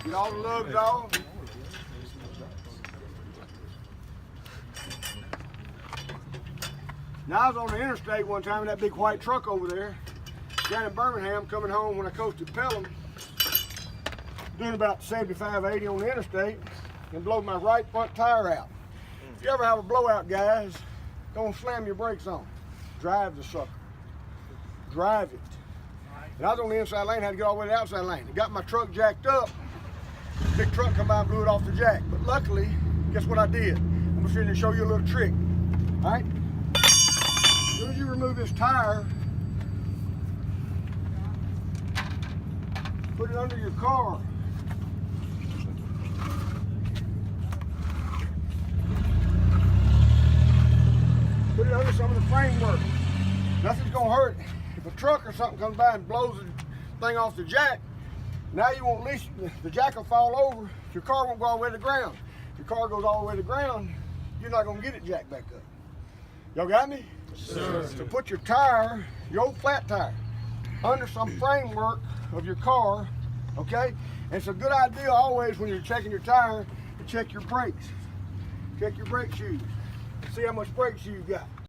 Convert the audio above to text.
Get all the lugs off. Now I was on the interstate one time in that big white truck over there, down in Birmingham, coming home when I coasted Pelham, doing about 75, 80 on the interstate, and blowed my right front tire out. If you ever have a blowout, guys, don't slam your brakes on. Drive the sucker. Drive it. And I was on the inside lane, had to get all the way to the outside lane. I got my truck jacked up. Big truck come by and blew it off the jack. But luckily, guess what I did? I'm gonna sit here and show you a little trick. All right? As soon as you remove this tire, put it under your car. Put it under some of the framework. Nothing's gonna hurt. If a truck or something comes by and blows the thing off the jack, now you won't least, the jack will fall over, your car won't go all the way to the ground. If your car goes all the way to the ground, you're not gonna get it jacked back up. Y'all got me? Sure. So put your tire, your old flat tire, under some framework of your car, okay? And it's a good idea always when you're checking your tire to check your brakes. Check your brake shoes. See how much brake shoes you got.